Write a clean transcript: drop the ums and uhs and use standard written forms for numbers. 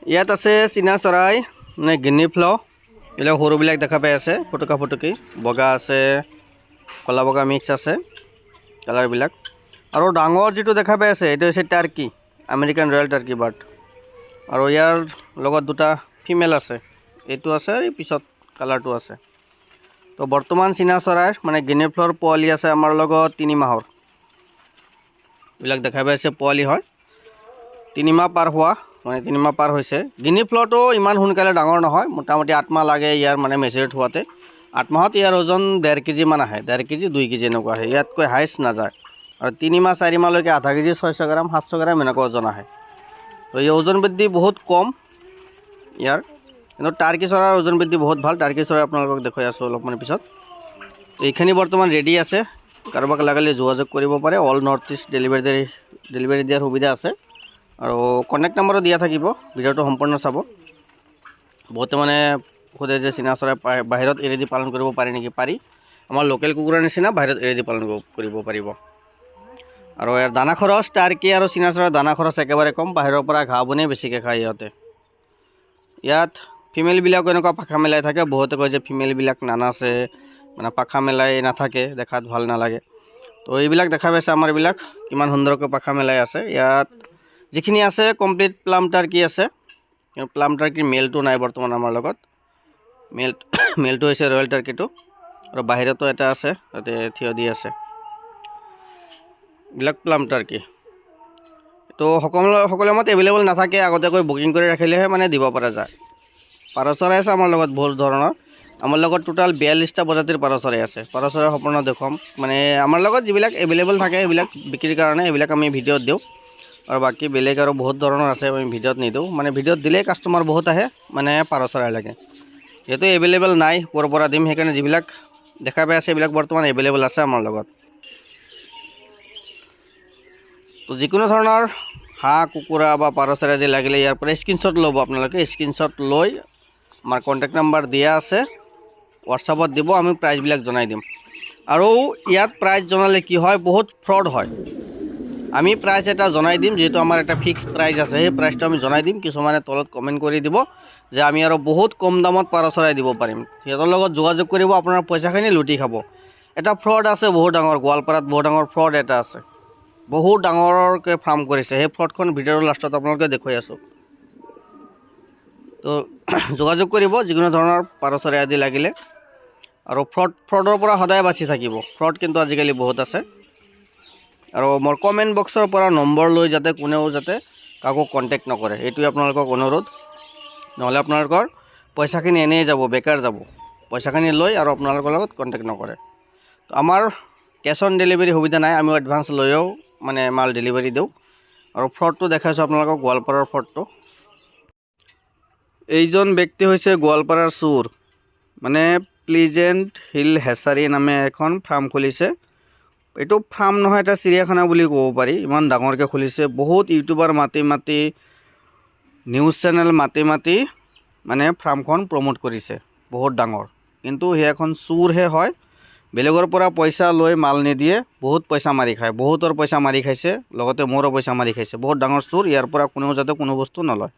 ইয়াত আছে চীনা চৰাই মানে গিনি ফ্ল' এইবিলাক সৰুবিলাক দেখা পাই আছে ফুটুকা ফুটুকি বগা আছে কলা বগা মিক্স আছে কালাৰবিলাক আৰু ডাঙৰ যিটো দেখা পাই আছে এইটো হৈছে Turkey American royal Turkey bird আৰু ইয়াৰ লগত দুটা ফিমেল আছে এইটো আছে আৰু পিছত কালাৰটো আছে তো বৰ্তমান চীনা চৰাইৰ মানে গিনি ফ্ল'ৰ পোৱালি আছে আমাৰ লগত 3 মাহৰ এইবিলাক দেখা পাই আছে পোৱালি হয় 3 মাহ পাৰ হোৱা মানে 3 মাহ পাৰ হৈছে গিনি ফ্ল'টো ইমান সোনকালে ডাঙৰ নহয় মোটামুটি 8 মাহ লাগে ইয়াৰ মানে মেচিউৰিট হোৱাতে 8 মাহত ইয়াৰ ওজন 1.5 কেজি মান আহে 1.5 কেজি 2 কেজি এনেকুৱা আহে ইয়াতকৈ হাইষ্ট নাযায় আৰু 3 মাহ 4 মাহলৈকে আধা কেজি 600 গ্ৰাম 700 গ্ৰাম এনেকুৱা ওজন আহে তো এই ওজন বৃদ্ধি বহুত কম ইয়াৰ কিন্তু টাৰ্কি চৰাইৰ ওজন বৃদ্ধি বহুত ভাল টাৰ্কি চৰাই আপোনালোকক দেখুৱাই আছোঁ অলপমান পিছত এইখিনি বৰ্তমান ৰেডি আছে কাৰোবাক লাগিলে যোগাযোগ কৰিব পাৰে অল নৰ্থ ইষ্ট ডেলিভাৰী দিয়াৰ সুবিধা আছে আৰু কণ্টেক্ট নম্বৰো দিয়া থাকিব ভিডিঅ'টো সম্পূৰ্ণ চাব বহুতে মানে সোধে যে চীনা চৰাই বাহিৰত এৰি দি পালন কৰিব পাৰি নেকি পাৰি আমাৰ লোকেল কুকুৰাৰ নিচিনা বাহিৰত এৰি দি পালন কৰিব পাৰিব আৰু ইয়াৰ দানা খৰচ টাৰ্কি আৰু চীনা চৰাইৰ দানা খৰচ একেবাৰে কম বাহিৰৰ পৰা ঘাঁহ বনেই বেছিকৈ খায় ইহঁতে ইয়াত ফিমেলবিলাকো এনেকুৱা পাখা মেলাই থাকে বহুতে কয় যে ফিমেলবিলাক নানাচে মানে পাখা মেলাই নাথাকে দেখাত ভাল নালাগে তো এইবিলাক দেখা পাইছে আমাৰ এইবিলাক কিমান সুন্দৰকৈ পাখা মেলাই আছে ইয়াত যিখিনি আছে কমপ্লিট প্লাম টাৰ্কি আছে কিন্তু প্লাম টাৰ্কিৰ মেলটো নাই বৰ্তমান আমাৰ লগত মেলটো হৈছে ৰয়েল টাৰ্কিটো আৰু বাহিৰতো এটা আছে তাতে থিয় দি আছে এইবিলাক প্লাম টাৰ্কি তো সকলো মতে এভেইলেবল নাথাকে আগতীয়াকৈ বুকিং কৰি ৰাখিলেহে মানে দিব পৰা যায় পাৰ চৰাই আছে আমাৰ লগত বহুত ধৰণৰ আমাৰ লগত টোটাল 42টা প্ৰজাতিৰ পাৰ চৰাই আছে পাৰ চৰাই সম্পূৰ্ণ দেখুৱাম মানে আমাৰ লগত যিবিলাক এভেইলেবল থাকে সেইবিলাক বিক্ৰীৰ কাৰণে এইবিলাক আমি ভিডিঅ'ত দিওঁ আৰু বাকী বেলেগ আৰু বহুত ধৰণৰ আছে আমি ভিডিঅ'ত নিদিওঁ মানে ভিডিঅ'ত দিলেই কাষ্টমাৰ বহুত আহে মানে পাৰ চৰাই লাগে যেহেতু এভেইলেবল নাই ক'ৰ পৰা দিম সেইকাৰণে যিবিলাক দেখা পাই আছে এইবিলাক বৰ্তমান এভেইলেবল আছে আমাৰ লগত তো যিকোনো ধৰণৰ হাঁহ কুকুৰা বা পাৰ চৰাই আদি লাগিলে ইয়াৰ পৰা স্ক্ৰীনশ্বট ল'ব আপোনালোকে স্ক্ৰীনশ্বট লৈ আমাৰ কণ্টেক্ট নাম্বাৰ দিয়া আছে হোৱাটছআপত দিব আমি প্ৰাইচবিলাক জনাই দিম আৰু ইয়াত প্ৰাইচ জনালে কি হয় বহুত ফ্ৰড হয় আমি প্ৰাইচ এটা জনাই দিম যিহেতু আমাৰ এটা ফিক্স প্ৰাইচ আছে সেই প্ৰাইচটো আমি জনাই দিম কিছুমানে তলত কমেণ্ট কৰি দিব যে আমি আৰু বহুত কম দামত পাৰ চৰাই দিব পাৰিম সিহঁতৰ লগত যোগাযোগ কৰিব আপোনাৰ পইচাখিনি লুটি খাব এটা ফ্ৰড আছে বহুত ডাঙৰ গোৱালপাৰাত বহুত ডাঙৰ ফ্ৰড এটা আছে বহুত ডাঙৰকৈ ফাৰ্ম কৰিছে সেই ফ্ৰডখন ভিডিঅ'ৰ লাষ্টত আপোনালোকে দেখুৱাই আছোঁ তো যোগাযোগ কৰিব যিকোনো ধৰণৰ পাৰ চৰাই আদি লাগিলে আৰু ফ্ৰডৰ পৰা সদায় বাচি থাকিব ফ্ৰড কিন্তু আজিকালি বহুত আছে আৰু মোৰ কমেণ্ট বক্সৰ পৰা নম্বৰ লৈ যাতে কোনেও যাতে কাকো কণ্টেক্ট নকৰে এইটোৱে আপোনালোকক অনুৰোধ নহ'লে আপোনালোকৰ পইচাখিনি এনেই যাব বেকাৰ যাব পইচাখিনি লৈ আৰু আপোনালোকৰ লগত কণ্টেক্ট নকৰে তো আমাৰ কেছ অন ডেলিভাৰী সুবিধা নাই আমিও এডভান্স লৈও মানে মাল ডেলিভাৰী দিওঁ আৰু ফ্ৰডটো দেখাইছোঁ আপোনালোকক গোৱালপাৰাৰ ফ্ৰডটো এইজন ব্যক্তি হৈছে গোৱালপাৰাৰ চোৰ মানে প্লিজেণ্ট হিল হেচাৰী নামে এখন ফাৰ্ম খুলিছে এইটো ফাৰ্ম নহয় এটা চিৰিয়াখানা বুলি ক'ব পাৰি ইমান ডাঙৰকৈ খুলিছে বহুত ইউটিউবাৰ মাতি নিউজ চেনেল মাতি মানে ফাৰ্মখন প্ৰমোট কৰিছে বহুত ডাঙৰ কিন্তু সি এখন চোৰহে হয় বেলেগৰ পৰা পইচা লৈ মাল নিদিয়ে বহুত পইচা মাৰি খায় বহুতৰ পইচা মাৰি খাইছে লগতে মোৰো পইচা মাৰি খাইছে বহুত ডাঙৰ চোৰ ইয়াৰ পৰা কোনেও যাতে কোনো বস্তু নলয়